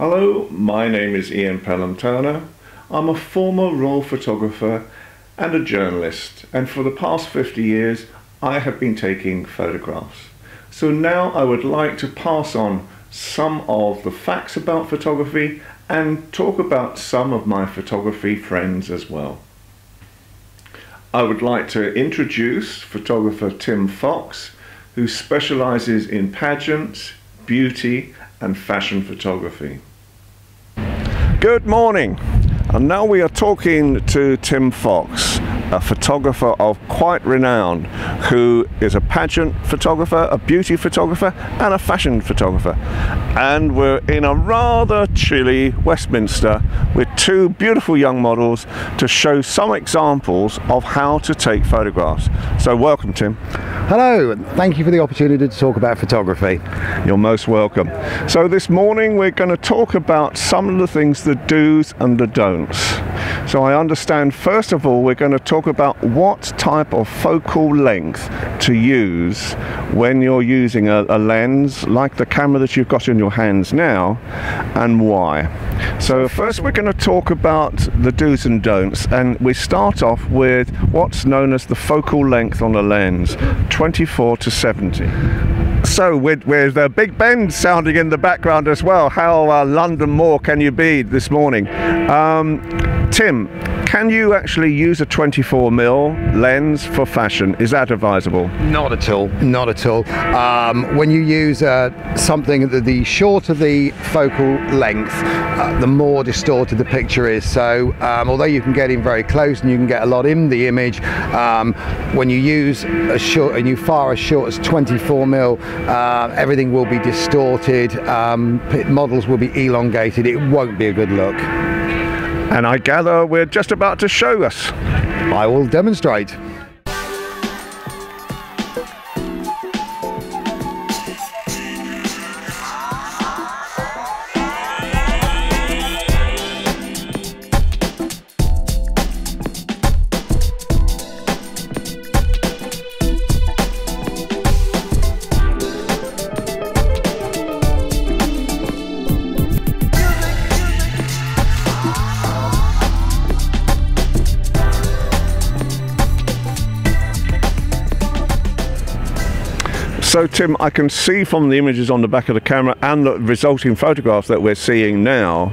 Hello, my name is Ian Pelham-Turner. I'm a former raw photographer and a journalist, and for the past 50 years I have been taking photographs. So now I would like to pass on some of the facts about photography and talk about some of my photography friends as well. I would like to introduce photographer Tim Fox, who specializes in pageants, beauty and fashion photography. Good morning, and now we are talking to Tim Fox, a photographer of quite renown, who is a pageant photographer, a beauty photographer and a fashion photographer. And we're in a rather chilly Westminster with two beautiful young models to show some examples of how to take photographs. So welcome, Tim. Hello, and thank you for the opportunity to talk about photography. You're most welcome. So this morning we're going to talk about some of the things, the do's and the don'ts. So I understand first of all we're going to talk about what type of focal length to use when you're using a lens like the camera that you've got in your hands now, and why. So first we're going to talk about the do's and don'ts, and we start off with what's known as the focal length on a lens, 24 to 70. So with the Big Ben sounding in the background as well, how London Moor can you be this morning? Tim, can you actually use a 24mm lens for fashion? Is that advisable? Not at all, not at all. When you use something, the shorter the focal length, the more distorted the picture is. So although you can get in very close and you can get a lot in the image, when you use a short and you fire as short as 24mm, everything will be distorted, models will be elongated, it won't be a good look. And I gather we're just about to show us. I will demonstrate. So Tim, I can see from the images on the back of the camera and the resulting photographs that we're seeing now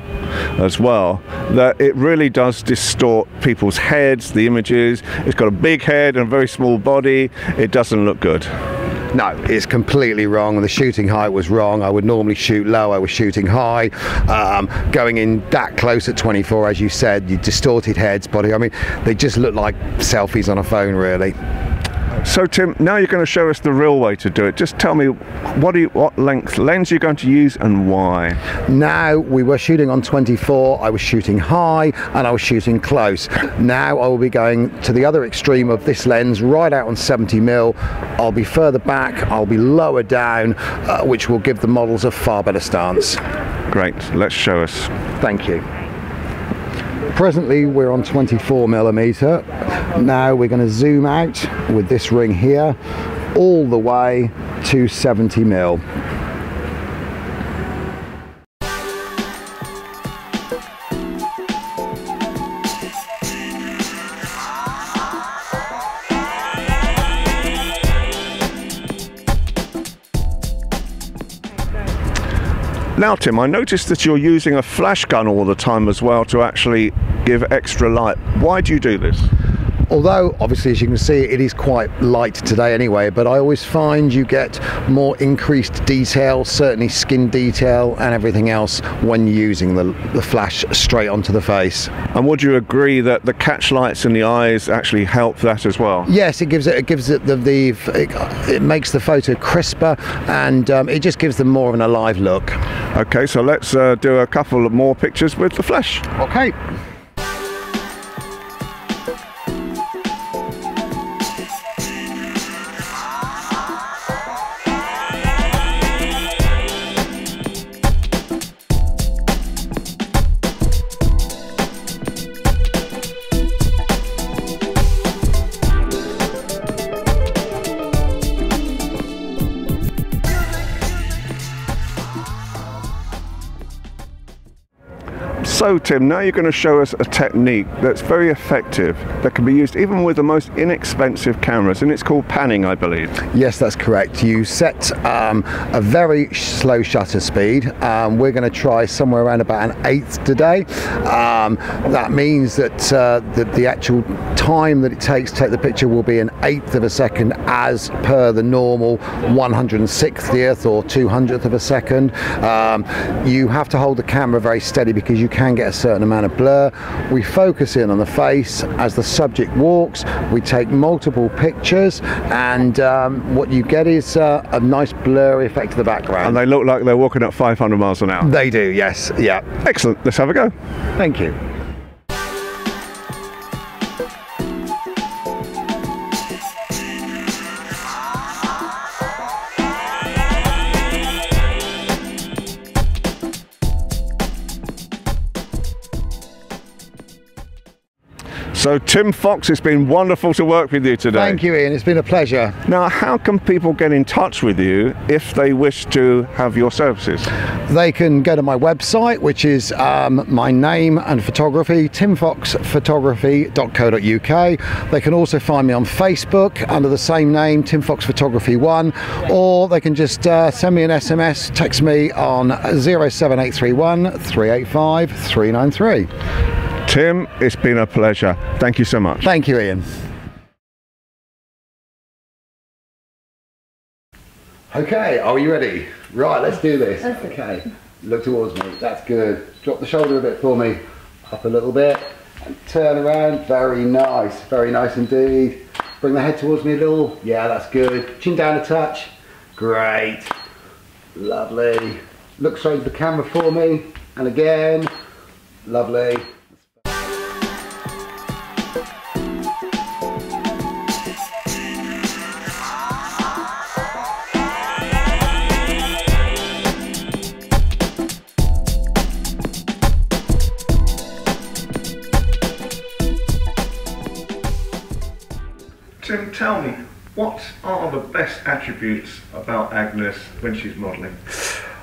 as well, that it really does distort people's heads, the images. It's got a big head and a very small body. It doesn't look good. No, it's completely wrong. The shooting height was wrong. I would normally shoot low, I was shooting high. Going in that close at 24, as you said, you distorted heads, body. I mean, they just look like selfies on a phone, really. So Tim, now you're going to show us the real way to do it. Just tell me what length lens you're going to use and why. Now we were shooting on 24, I was shooting high and I was shooting close. Now I will be going to the other extreme of this lens, right out on 70mm. I'll be further back, I'll be lower down, which will give the models a far better stance. Great, let's show us. Thank you. Presently we're on 24mm. Now we're going to zoom out with this ring here all the way to 70mm. Now Tim, I noticed that you're using a flash gun all the time as well to actually give extra light. Why do you do this? Although obviously, as you can see, it is quite light today anyway, but I always find you get more increased detail, certainly skin detail and everything else, when using the flash straight onto the face. And would you agree that the catch lights in the eyes actually help that as well? Yes, it makes the photo crisper, and it just gives them more of an alive look. Okay, so let's do a couple of more pictures with the flash. Okay. So Tim, now you're going to show us a technique that's very effective, that can be used even with the most inexpensive cameras, and it's called panning, I believe. Yes, that's correct. You set a very slow shutter speed. We're going to try somewhere around about 1/8 today. That means that the actual time that it takes to take the picture will be 1/8 of a second, as per the normal 160th or 200th of a second. You have to hold the camera very steady because you can get a certain amount of blur. We focus in on the face as the subject walks. We take multiple pictures, and what you get is a nice blurry effect of the background. And they look like they're walking at 500 miles an hour. They do, yes. Yeah. Excellent. Let's have a go. Thank you. So Tim Fox, it's been wonderful to work with you today. Thank you, Ian. It's been a pleasure. Now, how can people get in touch with you if they wish to have your services? They can go to my website, which is my name and photography, timfoxphotography.co.uk. They can also find me on Facebook under the same name, Tim Fox Photography 1, or they can just send me an SMS, text me on 07831 385 393. Tim, it's been a pleasure. Thank you so much. Thank you, Ian. Okay, are you ready? Right, let's do this. Okay, look towards me. That's good. Drop the shoulder a bit for me. Up a little bit. And turn around. Very nice indeed. Bring the head towards me a little. Yeah, that's good. Chin down a touch. Great. Lovely. Look straight at the camera for me. And again. Lovely. Tim, tell me, what are the best attributes about Agnes when she's modelling?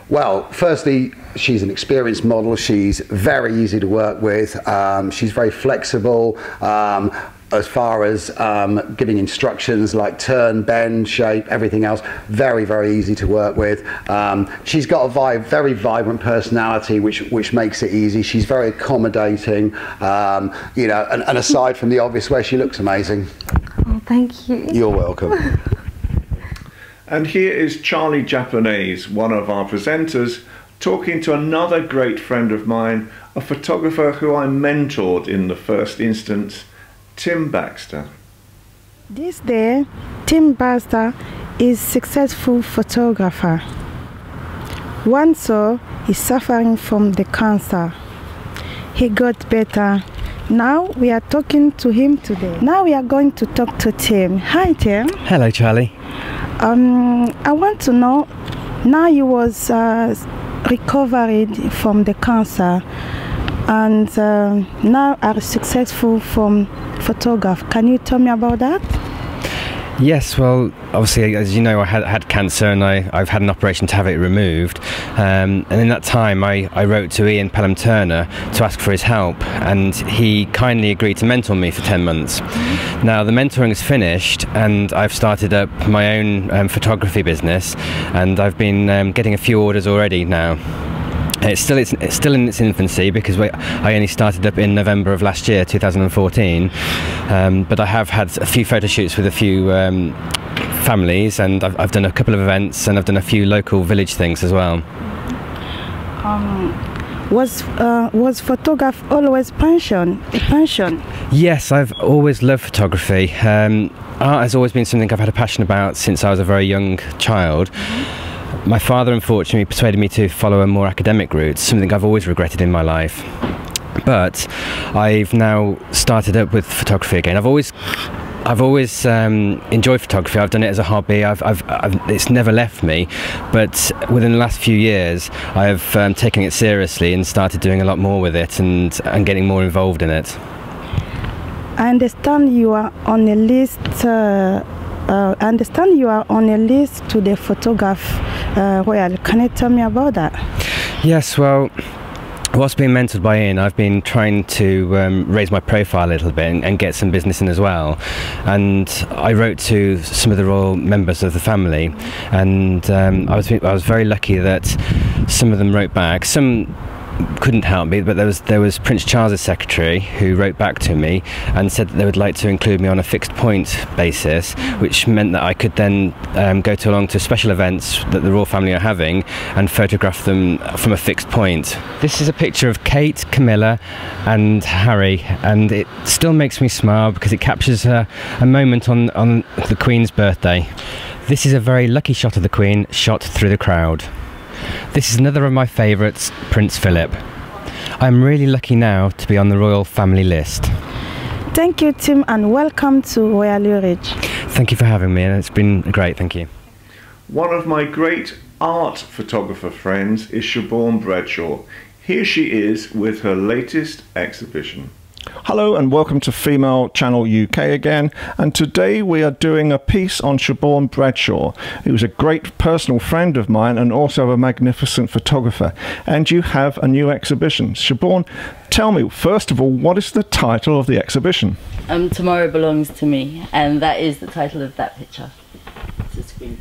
Well, firstly, she's an experienced model. She's very easy to work with. She's very flexible as far as giving instructions like turn, bend, shape, everything else. Very, very easy to work with. She's got a very vibrant personality, which makes it easy. She's very accommodating, you know, and aside from the obvious way, she looks amazing. Oh, thank you. You're welcome. And here is Charlie Japanese, one of our presenters, talking to another great friend of mine, a photographer who I mentored in the first instance, Tim Baxter. This day, Tim Baxter is a successful photographer. Once so, he's suffering from the cancer. He got better. Now we are talking to him today. Now we are going to talk to Tim. Hi, Tim. Hello, Charlie. I want to know, now you was recovered from the cancer and now are successful from photograph. Can you tell me about that? Yes, well, obviously, as you know, I had cancer and I've had an operation to have it removed. And in that time, I wrote to Ian Pelham Turner to ask for his help, and he kindly agreed to mentor me for 10 months. Now, the mentoring is finished, and I've started up my own photography business, and I've been getting a few orders already now. It's still in its infancy because I only started up in November of last year, 2014. But I have had a few photo shoots with a few families, and I've done a couple of events, and I've done a few local village things as well. Was photography always passion? Yes, I've always loved photography. Art has always been something I've had a passion about since I was a very young child. My father unfortunately persuaded me to follow a more academic route, something I've always regretted in my life. But I've now started up with photography again. I've always enjoyed photography. I've done it as a hobby. It's never left me. But within the last few years, I have taken it seriously and started doing a lot more with it and getting more involved in it. I understand you are on a list. To the photograph royal. Can you tell me about that? Yes, well, Whilst being mentored by Ian, I've been trying to raise my profile a little bit and get some business in as well. And I wrote to some of the royal members of the family, and I was very lucky that some of them wrote back. Some couldn't help me, but there was Prince Charles's secretary who wrote back to me and said that they would like to include me on a fixed point basis, which meant that I could then go along to special events that the royal family are having and photograph them from a fixed point. This is a picture of Kate, Camilla and Harry, and it still makes me smile because it captures a moment on the Queen's birthday. This is a very lucky shot of the Queen, shot through the crowd. This is another of my favourites, Prince Philip. I'm really lucky now to be on the royal family list. Thank you, Tim, and welcome to Royal Ridge. Thank you for having me, and it's been great, thank you. One of my great art photographer friends is Siobhan Bradshaw. Here she is with her latest exhibition. Hello and welcome to Female Channel UK again, and today we are doing a piece on Siobhan Bradshaw, who's a great personal friend of mine and also a magnificent photographer, and you have a new exhibition. Siobhan, tell me first of all, what is the title of the exhibition? Tomorrow Belongs to Me, and that is the title of that picture. It's a screen.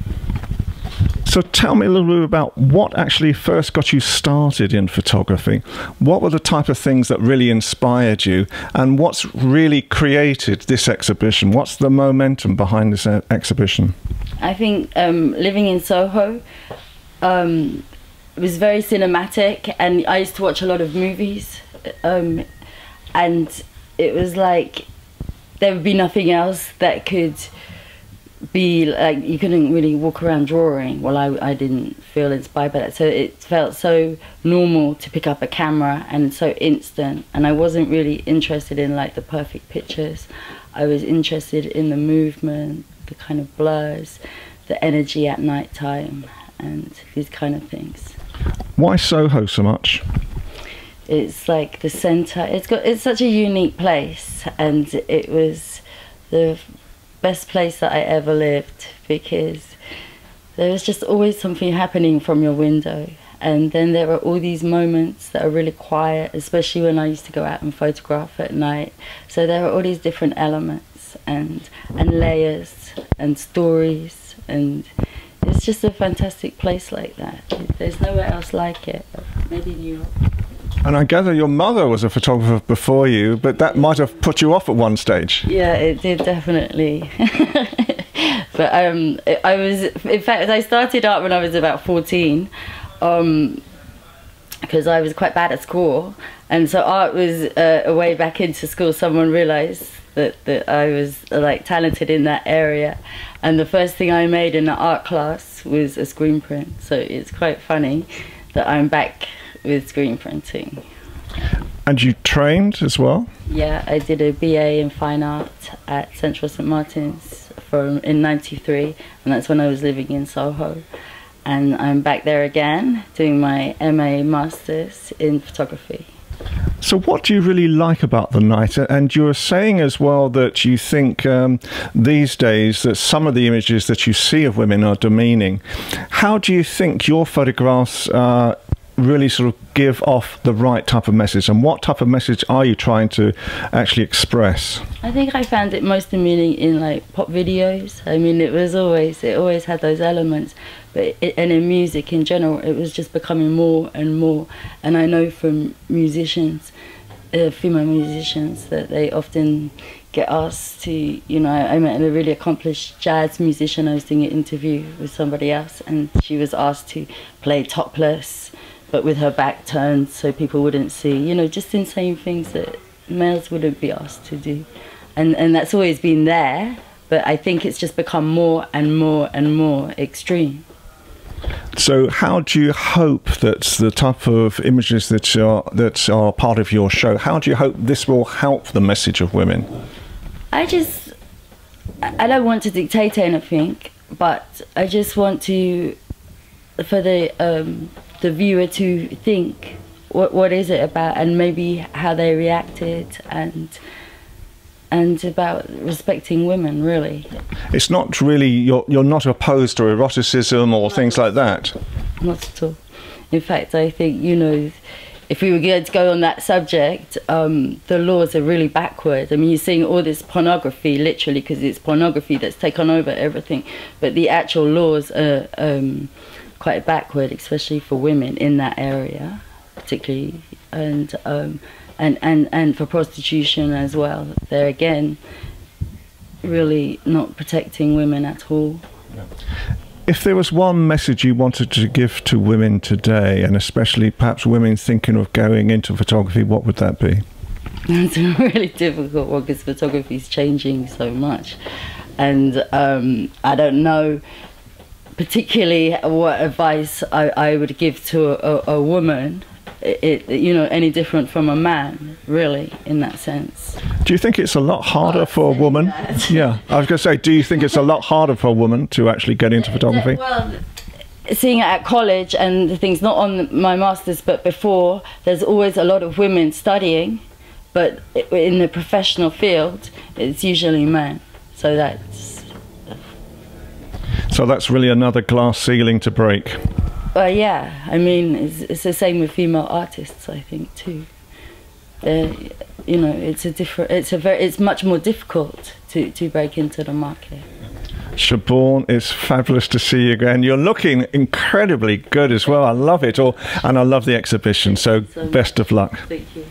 So tell me a little bit about what actually first got you started in photography. What were the type of things that really inspired you, and what's really created this exhibition? What's the momentum behind this exhibition? I think living in Soho was very cinematic, and I used to watch a lot of movies, and it was like there would be nothing else that could be like, you couldn't really walk around drawing. Well, I didn't feel inspired by that, so it felt so normal to pick up a camera and so instant, and I wasn't really interested in like the perfect pictures. I was interested in the movement, the kind of blurs, the energy at night time, and these kind of things. Why Soho so much? It's like the center. It's such a unique place, and it was the best place that I ever lived, because there was just always something happening from your window, and then there are all these moments that are really quiet, especially when I used to go out and photograph at night. So there are all these different elements and layers and stories, and it's just a fantastic place like that. There's nowhere else like it, maybe New York. And I gather your mother was a photographer before you, but that might have put you off at one stage. Yeah, it did, definitely. But I was, in fact, I started art when I was about 14, because I was quite bad at school, and so art was a way back into school. Someone realised that I was like talented in that area, and the first thing I made in the art class was a screen print. So it's quite funny that I'm back with screen printing. And you trained as well? Yeah, I did a BA in fine art at Central St Martin's in '93, and that's when I was living in Soho. And I'm back there again doing my MA Masters in photography. So what do you really like about the night? And you were saying as well that you think these days that some of the images that you see of women are demeaning. How do you think your photographs really sort of give off the right type of message, and what type of message are you trying to actually express? I think I found it most demeaning in like pop videos. I mean, it always had those elements, but and in music in general, it was just becoming more and more. And I know from musicians, female musicians, that they often get asked to, you know, I met a really accomplished jazz musician. I was doing an interview with somebody else, and she was asked to play topless, but with her back turned so people wouldn't see, you know, just insane things that males wouldn't be asked to do. And that's always been there, but I think it's just become more and more and more extreme. So how do you hope that the type of images that are part of your show, how do you hope this will help the message of women? I don't want to dictate anything, but I just want to, for the viewer to think what is it about, and maybe how they reacted, and about respecting women, really. It's not really, you're not opposed to eroticism or things like that? Not at all. In fact, I think, you know, if we were going to go on that subject, the laws are really backward. I mean, you're seeing all this pornography, literally, because it's pornography that's taken over everything. But the actual laws are quite backward, especially for women in that area, particularly, and for prostitution as well. They're again really not protecting women at all. If there was one message you wanted to give to women today, and especially perhaps women thinking of going into photography, what would that be? It's a really difficult one because photography is changing so much, and I don't know particularly what advice I would give to a woman. You know, any different from a man, really, in that sense. Do you think it's a lot harder for a woman? Yeah, I was going to say, do you think it's a lot harder for a woman to actually get into photography? Well, seeing it at college and the things, not on my master's, but before, there's always a lot of women studying, but in the professional field, it's usually men. So that's really another glass ceiling to break. Yeah, I mean, it's the same with female artists, I think, too. You know, it's much more difficult to break into the market. Siobhan, it's fabulous to see you again. You're looking incredibly good as well. I love it all, and I love the exhibition. So best of luck. Thank you.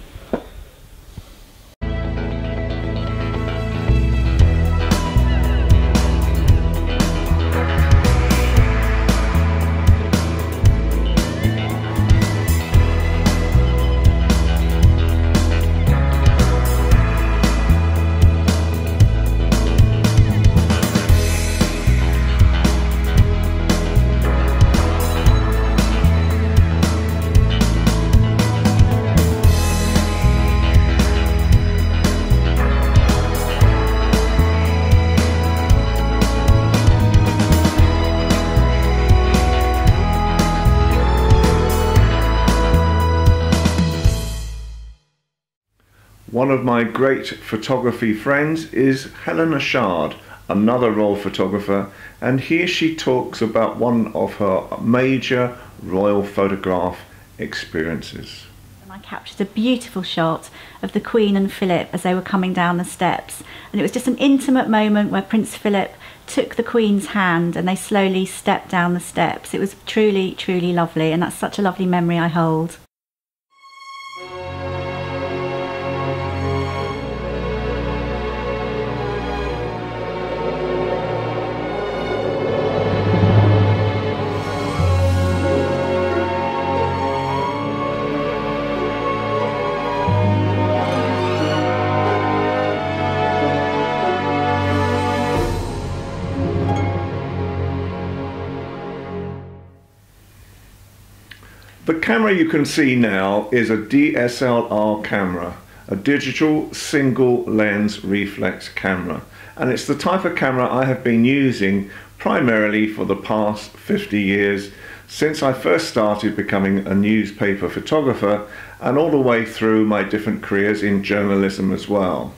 One of my great photography friends is Helena Shard, another royal photographer, and here she talks about one of her major royal photograph experiences. I captured a beautiful shot of the Queen and Philip as they were coming down the steps, and it was just an intimate moment where Prince Philip took the Queen's hand and they slowly stepped down the steps. It was truly, truly lovely, and that's such a lovely memory I hold. The camera you can see now is a DSLR camera, a digital single lens reflex camera, and it's the type of camera I have been using primarily for the past 50 years since I first started becoming a newspaper photographer and all the way through my different careers in journalism as well.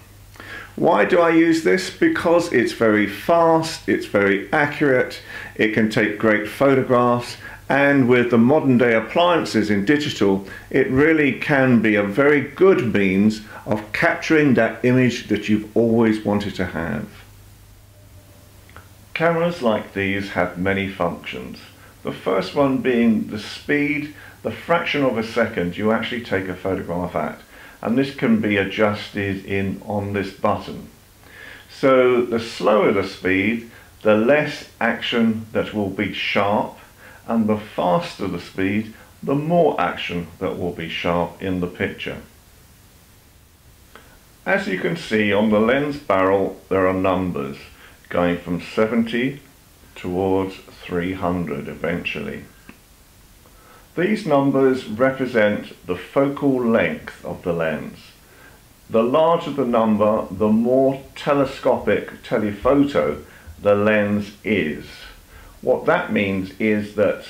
Why do I use this? Because it's very fast, it's very accurate, it can take great photographs, and with the modern day appliances in digital, it really can be a very good means of capturing that image that you've always wanted to have. Cameras like these have many functions. The first one being the speed, the fraction of a second you actually take a photograph at. And this can be adjusted on this button. So the slower the speed, the less action that will be sharp, and the faster the speed, the more action that will be sharp in the picture. As you can see on the lens barrel, there are numbers going from 70 towards 300 eventually. These numbers represent the focal length of the lens. The larger the number, the more telescopic telephoto the lens is. What that means is that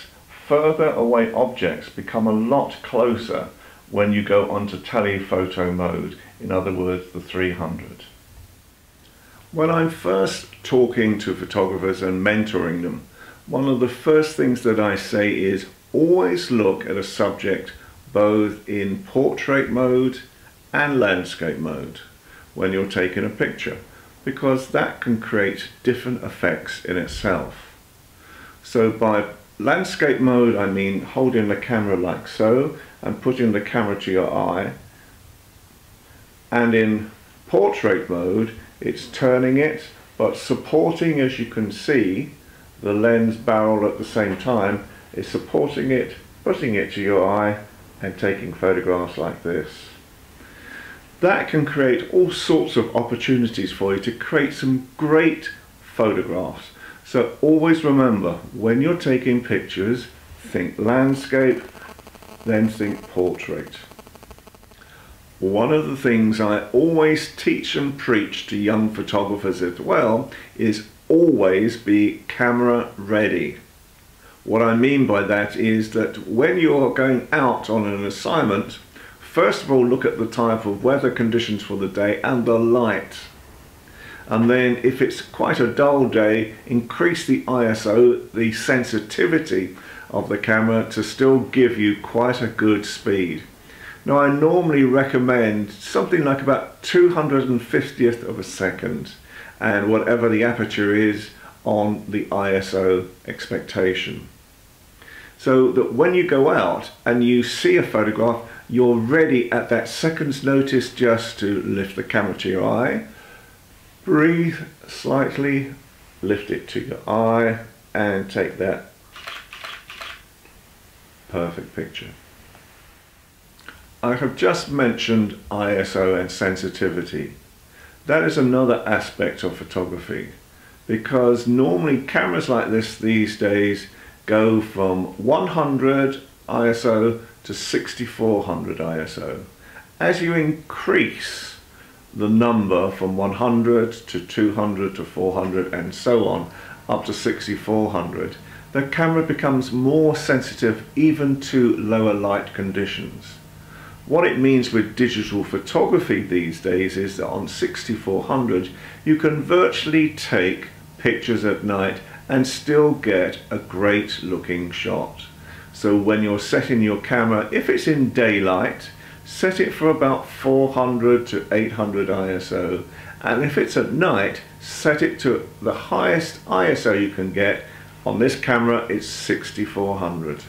further away objects become a lot closer when you go onto telephoto mode, in other words the 300. When I'm first talking to photographers and mentoring them, one of the first things that I say is always look at a subject both in portrait mode and landscape mode when you're taking a picture, because that can create different effects in itself. So by landscape mode, I mean holding the camera like so and putting the camera to your eye, and in portrait mode it's turning it but supporting, as you can see, the lens barrel at the same time. Is supporting it, putting it to your eye and taking photographs like this. That can create all sorts of opportunities for you to create some great photographs. So always remember, when you're taking pictures, think landscape, then think portrait. One of the things I always teach and preach to young photographers as well is always be camera ready. What I mean by that is that when you're going out on an assignment, first of all look at the type of weather conditions for the day and the light. And then if it's quite a dull day, increase the ISO, the sensitivity of the camera, to still give you quite a good speed. Now I normally recommend something like about 250th of a second, and whatever the aperture is on the ISO expectation. So that when you go out and you see a photograph, you're ready at that second's notice just to lift the camera to your eye, breathe slightly, lift it to your eye, and take that perfect picture. I have just mentioned ISO and sensitivity. That is another aspect of photography, because normally cameras like this these days go from 100 ISO to 6400 ISO. As you increase the number from 100 to 200 to 400 and so on up to 6400, the camera becomes more sensitive even to lower light conditions. What it means with digital photography these days is that on 6400 you can virtually take pictures at night and still get a great looking shot. So when you're setting your camera, if it's in daylight, set it for about 400 to 800 ISO, and if it's at night, set it to the highest ISO you can get. On this camera it's 6400.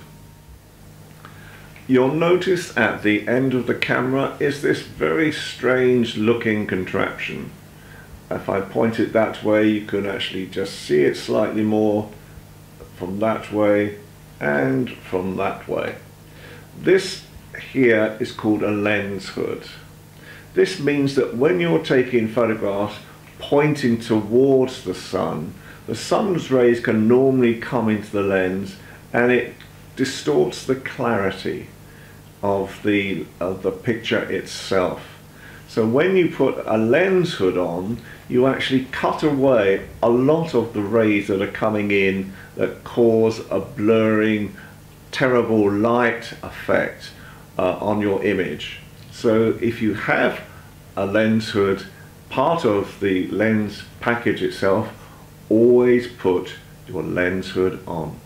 You'll notice at the end of the camera is this very strange looking contraption. If I point it that way, you can actually just see it slightly more from that way and from that way. This here is called a lens hood. This means that when you're taking photographs pointing towards the sun's rays can normally come into the lens and it distorts the clarity of the picture itself. So when you put a lens hood on, you actually cut away a lot of the rays that are coming in that cause a blurring, terrible light effect on your image. So if you have a lens hood, part of the lens package itself, always put your lens hood on.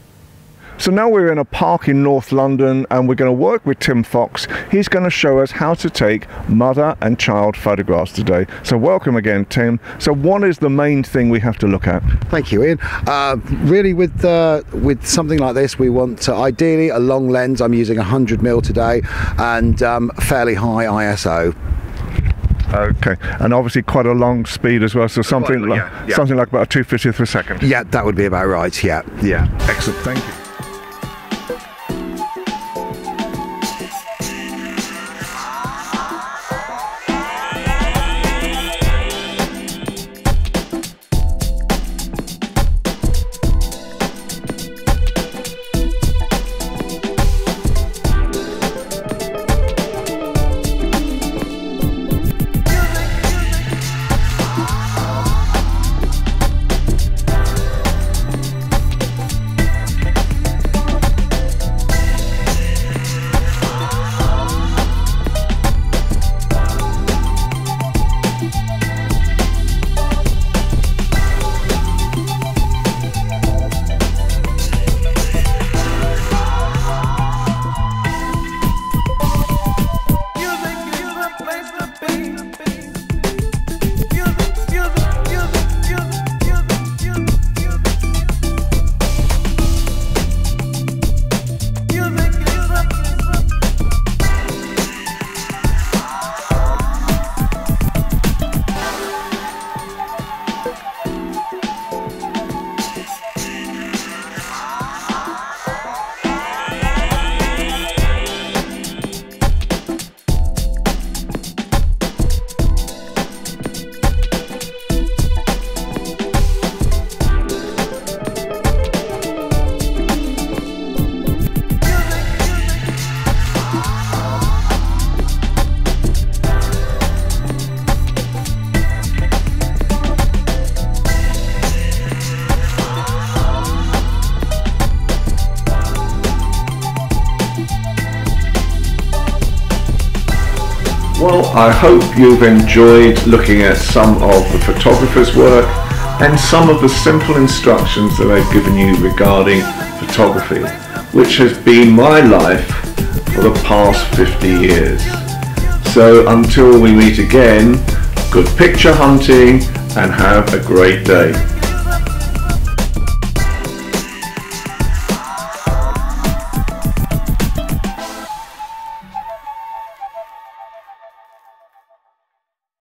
So now we're in a park in North London and we're going to work with Tim Fox. He's going to show us how to take mother and child photographs today. So welcome again, Tim. So what is the main thing we have to look at? Thank you, Ian. Really with something like this, we want ideally a long lens. I'm using 100mm today, and fairly high ISO. Okay, and obviously quite a long speed as well, so something something like about a 2/50th of a second. Yeah, that would be about right. Yeah. Excellent, thank you. Well, I hope you've enjoyed looking at some of the photographer's work and some of the simple instructions that I've given you regarding photography, which has been my life for the past 50 years. So until we meet again, good picture hunting and have a great day.